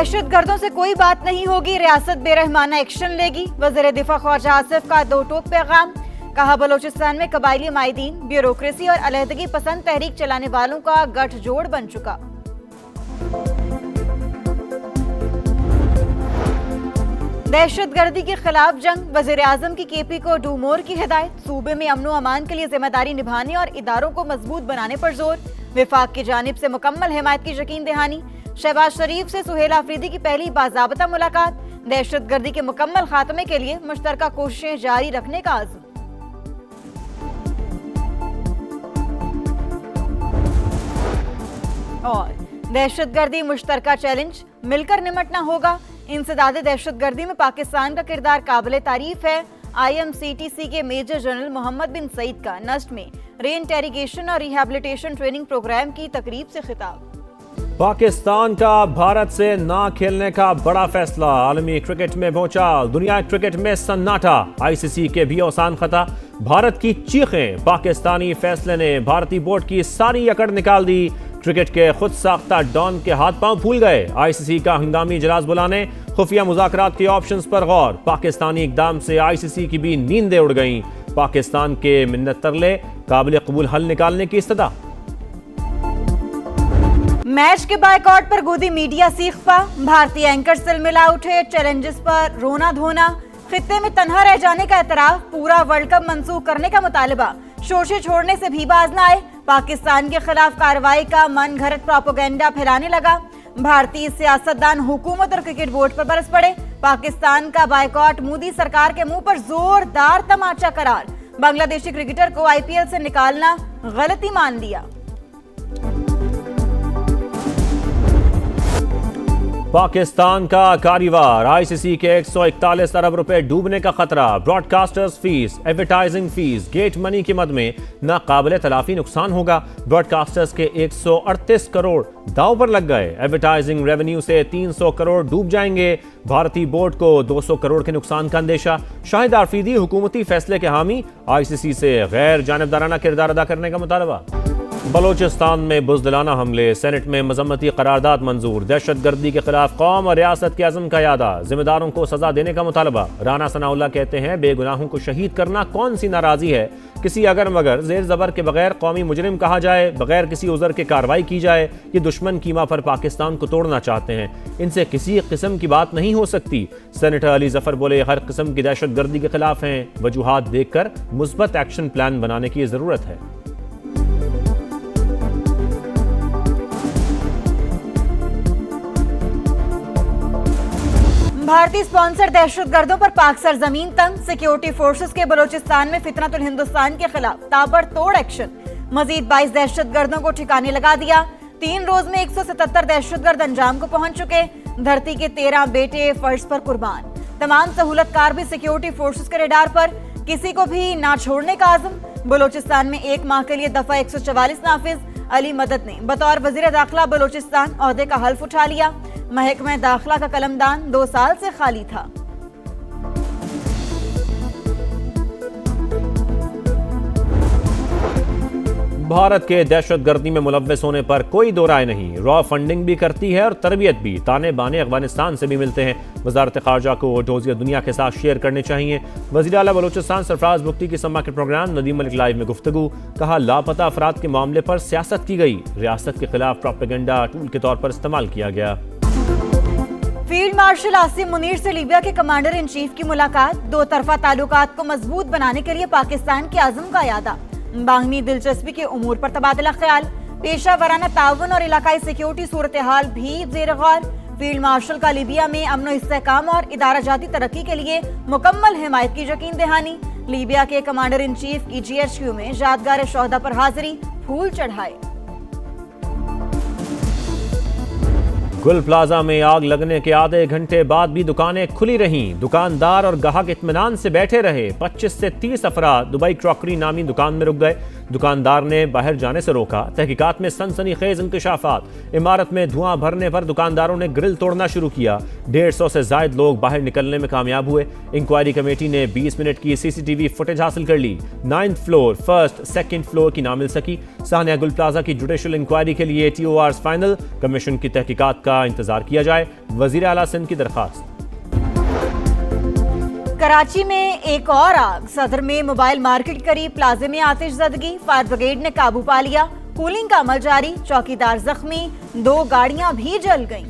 दहशतगर्दों से कोई बात नहीं होगी, रियासत बेरहमाना एक्शन लेगी। वज़ीर दिफा ख्वाजा आसिफ का दो टोक पैगाम। कहा बलोचिस्तान में कबायली माहिदीन ब्यूरोक्रेसी और अलहदगी पसंद तहरीक चलाने वालों का गठजोड़ बन चुका। दहशतगर्दी के खिलाफ जंग, वज़ीर आज़म की केपी को डू मोर की हिदायत। सूबे में अमन अमान के लिए जिम्मेदारी निभाने और इदारों को मजबूत बनाने पर जोर। विफाक की जानिब से मुकम्मल हिमायत की यकीन दहानी। शहबाज शरीफ से सुहेल आफरीदी की पहली बाज़ाबता मुलाकात। दहशतगर्दी के मुकम्मल खात्मे के लिए मुश्तरका कोशिशें जारी रखने का आज़म। और दहशतगर्दी मुश्तरका चैलेंज, मिलकर निमटना होगा। इंसदादे दहशतगर्दी में पाकिस्तान का किरदार काबिल तारीफ है। IMCTC के मेजर जनरल मोहम्मद बिन सईद का नस्ट में रीइंटेरोगेशन और रिहैबिलिटेशन ट्रेनिंग प्रोग्राम की तकरीब से खिताब। पाकिस्तान का भारत से ना खेलने का बड़ा फैसला, आलमी क्रिकेट में भूचाल, दुनिया क्रिकेट में सन्नाटा। ICC के भी औसान खता, भारत की चीखें। पाकिस्तानी फैसले ने भारतीय बोर्ड की सारी अकड़ निकाल दी। क्रिकेट के खुद साख्ता डॉन के हाथ पांव फूल गए। ICC का हंगामी इजलास बुलाने, खुफिया मुज़ाकरात के ऑप्शंस पर गौर। पाकिस्तानी इकदाम से ICC की भी नींदें उड़ गईं। पाकिस्तान के मिन्नत तरले, काबिल कबूल हल निकालने की इस्तदा। मैच के बायकॉट पर गोदी मीडिया सीख पा। भारतीय एंकर सिल मिला उठे। चैलेंजेस पर रोना धोना। खित्ते में तन्हा रह जाने का एतराफ। पूरा वर्ल्ड कप मंसूख करने का मुतालबा। शोशे छोड़ने से भी बाज न आए। पाकिस्तान के खिलाफ कार्रवाई का मन घड़त प्रोपेगेंडा फैलाने लगा। भारतीय सियासतदान हुकूमत और क्रिकेट बोर्ड पर बरस पड़े। पाकिस्तान का बायकॉट मोदी सरकार के मुंह पर जोरदार तमाचा करार। बांग्लादेशी क्रिकेटर को IPL से निकालना गलती मान लिया। पाकिस्तान का कारीवार, ICC के 141 अरब रुपए डूबने का खतरा। Broadcasters fees, advertising fees, get money की मद में नाकाबिले तलाफी नुकसान होगा। ब्रॉडकास्टर्स के 138 करोड़ दांव पर लग गए। एडवर्टाइजिंग रेवेन्यू से 300 करोड़ डूब जाएंगे। भारतीय बोर्ड को 200 करोड़ के नुकसान का अंदेशा। शाहिद आफरीदी हुकूमती फैसले के हामी, ICC से गैर जानिबदाराना किरदार अदा करने का मुतालबा। बलोचिस्तान में बुज़दिलाना हमले, सेनेट में मजम्मती करारदाद मंजूर। दहशतगर्दी के खिलाफ कौम और रियासत के अज़म का यादा, जिम्मेदारों को सजा देने का मुतालबा। राना सनाउल्लाह कहते हैं बेगुनाहों को शहीद करना कौन सी नाराजी है। किसी अगर मगर जेर जबर के बगैर कौमी मुजरिम कहा जाए, बगैर किसी उज़र के कार्रवाई की जाए। ये दुश्मन कीमा पर पाकिस्तान को तोड़ना चाहते हैं, इनसे किसी किस्म की बात नहीं हो सकती। सेनेटर अली जफर बोले हर किस्म की दहशतगर्दी के खिलाफ हैं। वजूहात देखकर मुस्बत एक्शन प्लान बनाने की जरूरत है। भारतीय स्पॉन्सर दहशतगर्दों पर पाक सरजमीन तंग। सिक्योरिटी फोर्सेस के बलोचिस्तान में फितनतुल हिंदुस्तान के खिलाफ ताबड़तोड़ एक्शन। मजीद 22 दहशतगर्दों को ठिकाने लगा दिया। 3 रोज में 177 दहशतगर्द अंजाम को पहुंच चुके। धरती के 13 बेटे फर्ज पर कुर्बान। तमाम सहूलतकार भी सिक्योरिटी फोर्सेस के रडार पर। किसी को भी ना छोड़ने का आज़म। बलोचिस्तान में 1 माह के लिए दफा 144 नाफिज। अली मदद ने बतौर वजीर दाखिला बलोचिस्तान ओहदे का हल्फ उठा लिया। महकमा दाखिला का कलमदान 2 साल से खाली था। भारत के दहशतगर्दी में मुलव्वस होने पर कोई दो राय नहीं। रॉ फंडिंग भी करती है और तरबियत भी। ताने बाने अफगानिस्तान से भी मिलते हैं। वजारत खारजा को डोजिया दुनिया के साथ शेयर करने चाहिए। वज़ीर आला बलोचिस्तान सरफराज बुख्ती की समा के प्रोग्राम नदीम मलिक लाइव में गुफ्तगू। कहा लापता अफराद के मामले पर सियासत की गई। रियासत के खिलाफ प्रोपेगेंडा टूल के तौर पर इस्तेमाल किया गया। फील्ड मार्शल आसिम मुनीर से लीबिया के कमांडर इन चीफ की मुलाकात। 2 तरफा ताल्लुकात को मजबूत बनाने के लिए पाकिस्तान के आज़म का यादा। बाहमी दिलचस्पी के उमूर पर तबादला ख्याल। पेशा वराना ताउन और इलाकाई सिक्योरिटी सूरत हाल भी ज़ेर गौर। फील्ड मार्शल का लीबिया में अमन इस्तेहकाम और इदारा जाती तरक्की के लिए मुकम्मल हिमायत की यकीन दहानी। लीबिया के कमांडर इन चीफ की GHQ में यादगार शोहदा पर हाजिरी, फूल चढ़ाए। गुल प्लाजा में आग लगने के आधे घंटे बाद भी दुकानें खुली रहीं। दुकानदार और ग्राहक इत्मीनान से बैठे रहे। 25 से 30 अफराद दुबई क्रॉकरी नामी दुकान में रुक गए। दुकानदार ने बाहर जाने से रोका। तहकीकात में सनसनीखेज इंकशाफात। इमारत में धुआं भरने पर दुकानदारों ने ग्रिल तोड़ना शुरू किया। 150 से जायद लोग बाहर निकलने में कामयाब हुए। इंक्वायरी कमेटी ने 20 मिनट की CCTV फुटेज हासिल कर ली। 9th floor, 1st, 2nd floor की ना मिल सकी। सानिया गुल प्लाजा की जुडिशल इंक्वायरी के लिए TORs फाइनल। कमीशन की तहकीकात का इंतजार किया जाए, वजीर आला सिंध की दरखास्त। कराची में एक और आग, सदर में मोबाइल मार्केट करीब प्लाजे में आतिशज़दगी, फायर ब्रिगेड ने काबू पा लिया, कूलिंग का अमल जारी, चौकीदार जख्मी, 2 गाड़ियां भी जल गईं।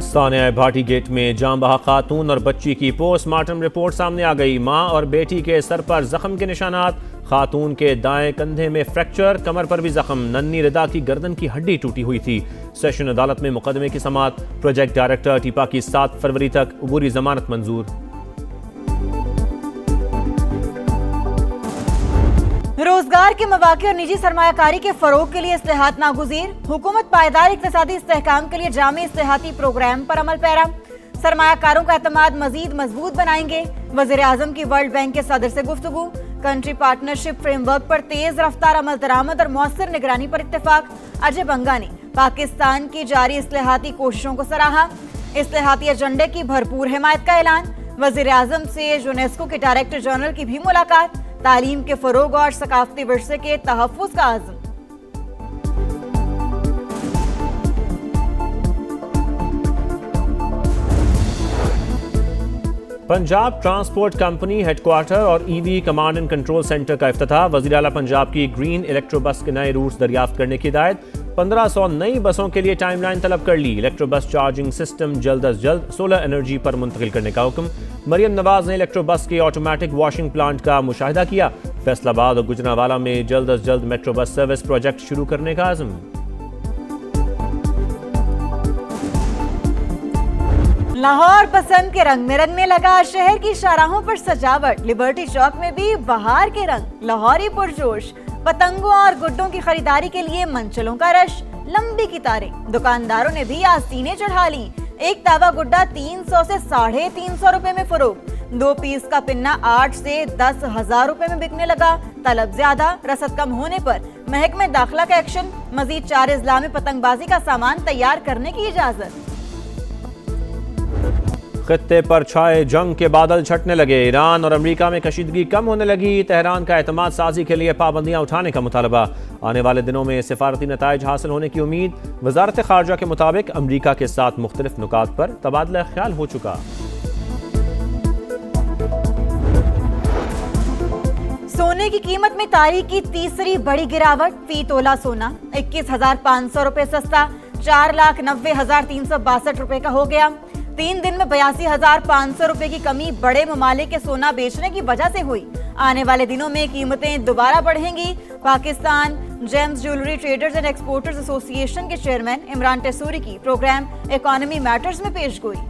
सानिया भाटी गेट में जाम बहा खातून और बच्ची की पोस्टमार्टम रिपोर्ट सामने आ गई। मां और बेटी के सर पर जख्म के निशानात, खातून के दाएं कंधे में फ्रैक्चर, कमर पर भी जख्म, नन्ही रिदा की गर्दन की हड्डी टूटी हुई थी। सेशन अदालत में मुकदमे की समाअत, प्रोजेक्ट डायरेक्टर टीपा की 7 फरवरी तक अबूरी जमानत मंजूर। रोजगार के मौके और निजी सरमायाकारी के फरोग के लिए इस्तेहात नागुज़ीर, हुकूमत पायदार इक़्तिसादी इस्तेहकाम के लिए जामे इस्तेहाती प्रोग्राम पर अमल पैरा, सरमायाकारों का एतमाद मजीद मजबूत बनाएंगे, वज़ीर आज़म की वर्ल्ड बैंक के सदर से गुफ्तगू, कंट्री पार्टनरशिप फ्रेमवर्क पर तेज रफ्तार अमल दरामद और मौसर निगरानी पर इत्तेफाक। अजय बंगा ने पाकिस्तान की जारी इस्तेहाती कोशिशों को सराहा, इस्तेहाती एजेंडे की भरपूर हिमायत का ऐलान, वज़ीर आज़म से यूनेस्को के डायरेक्टर जनरल की भी मुलाकात, तालीम के फरोग और सकाफती विरसे के तहफ़्फ़ुज़ का आज़म। पंजाब ट्रांसपोर्ट कंपनी हेडक्वार्टर और EV command and control centre का इफ्तिताह, वज़ीर आला पंजाब की ग्रीन इलेक्ट्रो बस के नए रूट्स दरियाफ्त करने की हिदायत, 1500 नई बसों के लिए टाइमलाइन तलब कर ली, इलेक्ट्रो बस चार्जिंग सिस्टम जल्द अज जल्द सोलर एनर्जी पर मुंतकिल करने का हुक्म। मरियम नवाज ने इलेक्ट्रो बस के ऑटोमेटिक वॉशिंग प्लांट का मुशाहिदा किया, फैसलाबाद और गुजरांवाला में जल्द अज जल्द मेट्रो बस सर्विस प्रोजेक्ट शुरू करने का आज़म। लाहौर बसंत के रंग में रंगने लगा, शहर की शाहराहों पर सजावट, लिबर्टी चौक में भी बहार के रंग, लाहौरी पुरजोश, पतंगों और गुड्डों की खरीदारी के लिए मंचलों का रश, लंबी कतारें, दुकानदारों ने भी आस्तीनें चढ़ा ली। एक तावा गुड्डा 300 से 350 रुपए में फरोख्त, 2 पीस का पिन्ना 8 से 10 हजार रुपए में बिकने लगा। तलब ज्यादा, रसद कम होने पर महकमे दाखिला का एक्शन, मजीद 4 अजला में पतंगबाजी का सामान तैयार करने की इजाजत। खित्ते पर छाए जंग के बादल छटने लगे, ईरान और अमेरिका में कशीदगी कम होने लगी, तेहरान का एतमाद साजी के लिए पाबंदियां उठाने का मुतालबा, आने वाले दिनों में सिफारती नताइज हासिल होने की उम्मीद। वजारत खारजा के मुताबिक अमेरिका के साथ मुख्तलिफ नुकात पर तबादला ख्याल हो चुका। सोने की कीमत में तारीख की तीसरी बड़ी गिरावट, फी तोला सोना 21,500 रुपए सस्ता, 4,90,362 रुपए का हो गया। 3 दिन में 82,500 रुपए की कमी बड़े ममालिक के सोना बेचने की वजह से हुई। आने वाले दिनों में कीमतें दोबारा बढ़ेंगी। Pakistan James jewellery traders and exporters association के चेयरमैन इमरान टेसूरी की प्रोग्राम इकोनॉमी मैटर्स में पेशगोई।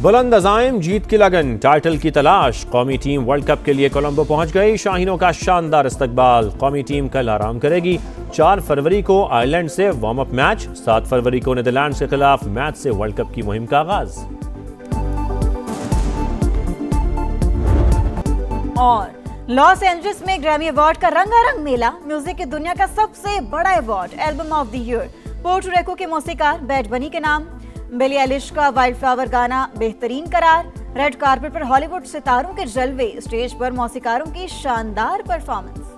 बुलंद अज़ाइम, जीत की लगन, टाइटल की तलाश, कौमी टीम वर्ल्ड कप के लिए कोलंबो पहुंच गई, शाहीनों का शानदार इस्तकबाल। कौमी टीम कल आराम करेगी, 4 फरवरी को आयरलैंड से वार्म अप मैच, 7 फरवरी को नीदरलैंड्स के खिलाफ मैच से वर्ल्ड कप की मुहिम का आगाज। और लॉस एंजल्स में ग्रैमी अवार्ड का रंगारंग मेला, म्यूजिक की दुनिया का सबसे बड़ा award album of the year, Puerto Rico के मौसीकार बैड बनी के नाम, बिली एलिश का वाइल्ड फ्लावर गाना बेहतरीन करार, रेड कार्पेट पर हॉलीवुड सितारों के जलवे, स्टेज पर मौसीकारों की शानदार परफॉर्मेंस।